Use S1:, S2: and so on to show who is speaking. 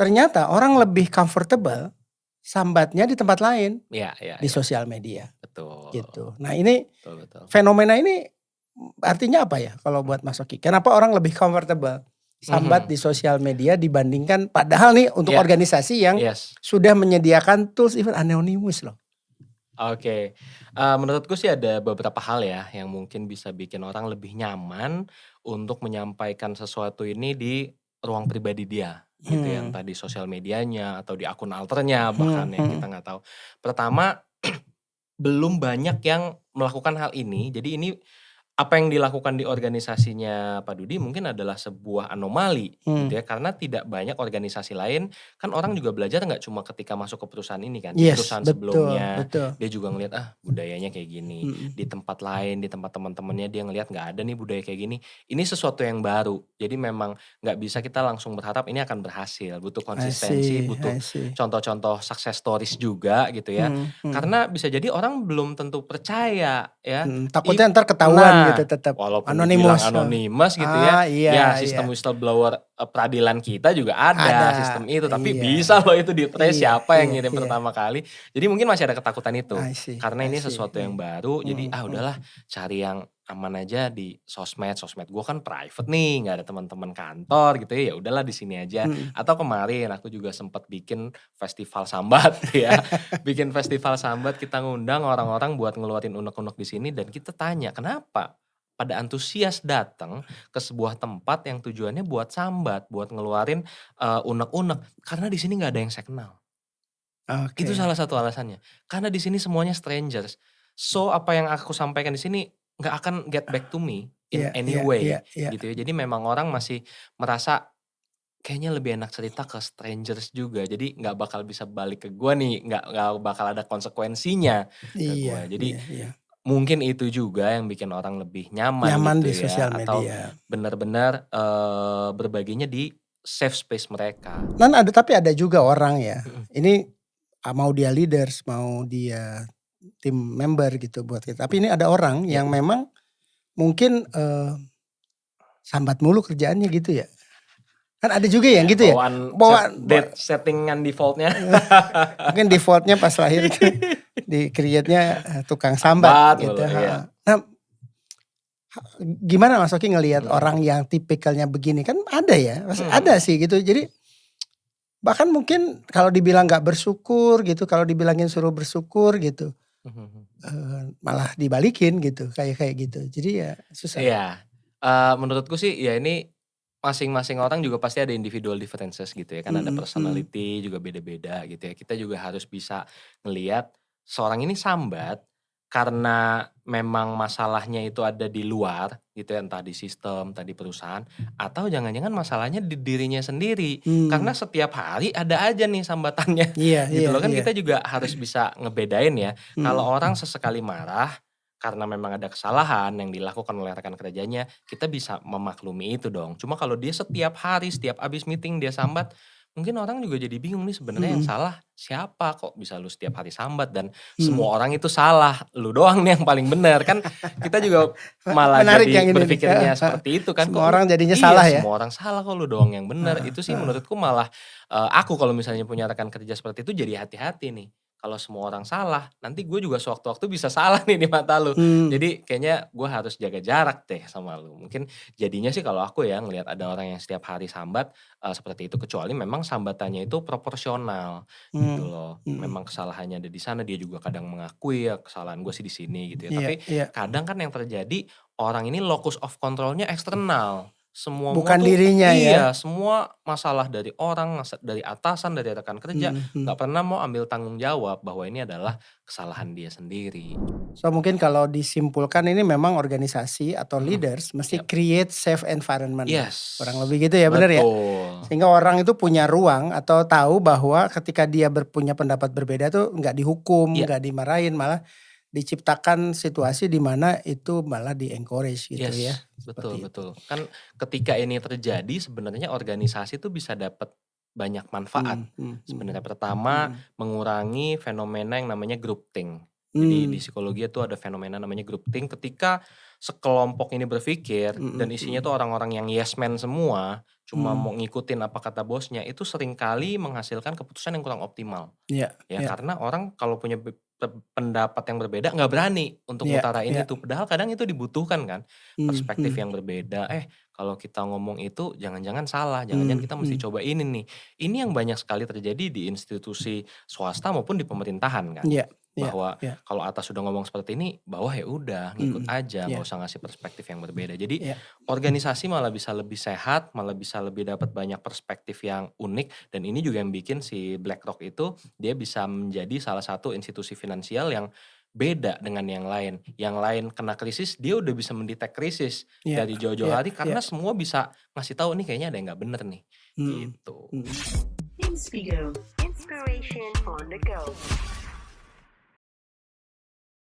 S1: ternyata orang lebih comfortable sambatnya di tempat lain,
S2: Iya, iya,
S1: di
S2: iya.
S1: sosial media
S2: Betul.
S1: gitu. Nah ini
S2: Betul, betul.
S1: fenomena ini artinya apa ya kalau buat Mas Oki? Kenapa orang lebih comfortable sambat di sosial media dibandingkan padahal nih untuk
S2: Iya.
S1: organisasi yang
S2: Yes.
S1: sudah menyediakan tools even anonymous loh.
S2: Oke, menurutku sih ada beberapa hal ya yang mungkin bisa bikin orang lebih nyaman untuk menyampaikan sesuatu ini di ruang pribadi dia, gitu ya.
S1: Hmm.
S2: Entah di sosial medianya atau di akun alternya bahkan yang kita
S1: Hmm.
S2: nggak tahu. Pertama, belum banyak yang melakukan hal ini, jadi ini apa yang dilakukan di organisasinya Pak Dudi mungkin adalah sebuah anomali gitu
S1: Hmm.
S2: ya, karena tidak banyak organisasi lain, kan orang juga belajar nggak cuma ketika masuk ke perusahaan ini kan, di
S1: Yes,
S2: perusahaan
S1: betul,
S2: sebelumnya
S1: betul.
S2: dia juga ngelihat, ah budayanya kayak gini,
S1: Hmm.
S2: di tempat lain, di tempat teman-temannya dia ngelihat nggak ada nih budaya kayak gini, ini sesuatu yang baru. Jadi memang nggak bisa kita langsung berharap ini akan berhasil, butuh
S1: I
S2: konsistensi,
S1: see,
S2: butuh
S1: I see.
S2: contoh-contoh success stories juga gitu ya.
S1: Hmm.
S2: Karena bisa jadi orang belum tentu percaya ya.
S1: Takutnya ntar ketahuan gitu tetap
S2: Walaupun dibilang
S1: anonymous.
S2: anonimus gitu ya, ya
S1: Iya,
S2: sistem
S1: iya.
S2: whistleblower peradilan kita juga ada
S1: Ada,
S2: sistem itu, tapi
S1: iya.
S2: bisa loh itu di-trace
S1: Iya,
S2: siapa yang
S1: iya,
S2: ngirim
S1: iya.
S2: pertama kali. Jadi mungkin masih ada ketakutan itu,
S1: I see,
S2: karena
S1: I
S2: ini
S1: see.
S2: sesuatu yang baru, jadi
S1: Hmm.
S2: udahlah cari yang aman aja di sosmed. Sosmed gue kan private nih, nggak ada teman-teman kantor gitu ya udahlah di sini aja.
S1: Hmm.
S2: Atau kemarin aku juga sempat bikin festival sambat ya, bikin festival sambat, kita ngundang orang-orang buat ngeluarin unek-unek di sini dan kita tanya, "Kenapa pada antusias datang ke sebuah tempat yang tujuannya buat sambat, buat ngeluarin, unek-unek? Karena di sini nggak ada yang saya kenal." Itu
S1: Oke.
S2: salah satu alasannya. Karena di sini semuanya strangers. So, apa yang aku sampaikan di sini nggak akan get back to me in
S1: Iya,
S2: any
S1: iya, iya,
S2: way,
S1: iya.
S2: gitu ya. Jadi memang orang masih merasa kayaknya lebih enak cerita ke strangers juga. Jadi nggak bakal bisa balik ke gua nih, nggak bakal ada konsekuensinya ke
S1: Iya,
S2: gua. Jadi
S1: iya, iya.
S2: mungkin itu juga yang bikin orang lebih nyaman
S1: Nyaman
S2: gitu
S1: di
S2: ya,
S1: sosial
S2: atau
S1: media.
S2: benar-benar, berbaginya di safe space mereka.
S1: Tapi ada juga orang ya,
S2: Mhm.
S1: ini mau dia leaders, mau dia tim member gitu buat kita. Tapi ini ada orang
S2: Iya.
S1: yang memang mungkin sambat mulu kerjaannya gitu ya. Kan ada juga yang
S2: Ya,
S1: gitu ya.
S2: settingan default-nya.
S1: Mungkin defaultnya pas lahir itu di create-nya tukang sambat
S2: Sambat
S1: gitu.
S2: mulu, iya.
S1: Nah, gimana Mas Oki ngelihat
S2: Mhm.
S1: orang yang tipikalnya begini? Kan ada ya, masih ada
S2: Mhm.
S1: sih gitu. Jadi bahkan mungkin kalau dibilang nggak bersyukur gitu, kalau dibilangin suruh bersyukur gitu,
S2: Mhm.
S1: malah dibalikin gitu, kayak gitu. Jadi ya susah.
S2: Iya, menurutku sih ya ini masing-masing orang juga pasti ada individual differences gitu ya, kan ada
S1: Mhm, mhm.
S2: personality juga beda-beda gitu ya. Kita juga harus bisa ngelihat seorang ini sambat karena memang masalahnya itu ada di luar gitu ya, entah di sistem, entah di perusahaan, atau jangan-jangan masalahnya di dirinya sendiri. Karena setiap hari ada aja nih sambatannya
S1: Iya,
S2: gitu
S1: iya,
S2: loh, kan
S1: iya.
S2: kita juga harus bisa ngebedain ya, kalau
S1: Mhm.
S2: orang sesekali marah karena memang ada kesalahan yang dilakukan oleh rekan kerjanya, kita bisa memaklumi itu dong. Cuma kalau dia setiap hari, setiap habis meeting dia sambat, mungkin orang juga jadi bingung nih sebenarnya yang
S1: Mhm.
S2: salah siapa, kok bisa lu setiap hari sambat dan
S1: Mhm.
S2: semua orang itu salah, lu doang nih yang paling bener. Kan kita juga malah
S1: Menarik
S2: jadi
S1: yang ini nih.
S2: berpikirnya seperti itu kan,
S1: Semua
S2: kok lu
S1: orang jadinya
S2: iya
S1: salah ya.
S2: semua orang salah, kok lu doang yang bener.
S1: Heeh,
S2: Itu sih
S1: heeh.
S2: menurutku malah, aku kalau misalnya punya rekan kerja seperti itu jadi hati-hati nih. Kalau semua orang salah, nanti gue juga sewaktu-waktu bisa salah nih di mata lu.
S1: Mmm.
S2: Jadi kayaknya gue harus jaga jarak deh sama lu. Mungkin jadinya sih kalau aku ya ngelihat ada orang yang setiap hari sambat, seperti itu. Kecuali memang sambatannya itu proporsional gitu
S1: Mmm,
S2: loh.
S1: mhm.
S2: Memang kesalahannya ada di sana, dia juga kadang mengakui ya kesalahan gue sih di sini gitu ya.
S1: Iya,
S2: Tapi
S1: iya.
S2: kadang kan yang terjadi orang ini locus of control-nya eksternal. Semua
S1: Bukan
S2: tuh
S1: dirinya ya.
S2: iya, semua masalah dari orang, dari atasan, dari rekan kerja,
S1: Mhm, mhm.
S2: nggak pernah mau ambil tanggung jawab bahwa ini adalah kesalahan dia sendiri.
S1: So mungkin kalau disimpulkan ini memang organisasi atau
S2: Mhm,
S1: leaders mesti
S2: yap.
S1: create safe environment lah.
S2: Yes,
S1: Kurang lebih gitu ya, bener ya?
S2: betul.
S1: Sehingga orang itu punya ruang atau tahu bahwa ketika dia punya pendapat berbeda tuh nggak dihukum,
S2: Iya,
S1: nggak dimarahin, malah diciptakan situasi di mana itu malah di-encourage gitu ya,
S2: yes, betul,
S1: seperti itu.
S2: betul. Kan ketika ini terjadi sebenarnya organisasi tuh bisa dapat banyak manfaat.
S1: Mhm, mhm,
S2: Sebenarnya
S1: mhm.
S2: pertama,
S1: Mhm.
S2: mengurangi fenomena yang namanya groupthink. Jadi di psikologi itu ada fenomena namanya groupthink, ketika sekelompok ini berpikir dan isinya tuh orang-orang yang yes man semua, cuma mau ngikutin apa kata bosnya, itu seringkali menghasilkan keputusan yang kurang optimal.
S1: Iya,
S2: Ya
S1: iya,
S2: karena orang kalau punya pendapat yang berbeda nggak berani untuk
S1: iya,
S2: ngutarain
S1: iya.
S2: itu. Padahal kadang itu dibutuhkan kan,
S1: Mmm,
S2: perspektif
S1: mhm,
S2: yang berbeda. Kalau kita ngomong itu jangan-jangan salah, jangan-jangan
S1: mmm,
S2: kita mesti
S1: mhm.
S2: coba ini nih. Ini yang banyak sekali terjadi di institusi swasta maupun di pemerintahan kan.
S1: Iya, iya,
S2: Bahwa
S1: iya,
S2: kalau atas sudah ngomong seperti ini, bawah ya udah ngikut
S1: mhm,
S2: aja, nggak
S1: iya,
S2: usah ngasih perspektif yang berbeda. Jadi
S1: iya,
S2: organisasi malah bisa lebih sehat, malah bisa lebih dapat banyak perspektif yang unik, dan ini juga yang bikin si BlackRock itu dia bisa menjadi salah satu institusi finansial yang beda dengan yang lain. Yang lain kena krisis, dia udah bisa mendetek krisis
S1: iya,
S2: dari jauh-jauh
S1: iya,
S2: hari
S1: iya,
S2: karena semua bisa ngasih tahu nih kayaknya ada yang nggak bener nih,
S1: mhm,
S2: gitu.
S1: mhm.
S3: Inspigo. Inspiration on the go.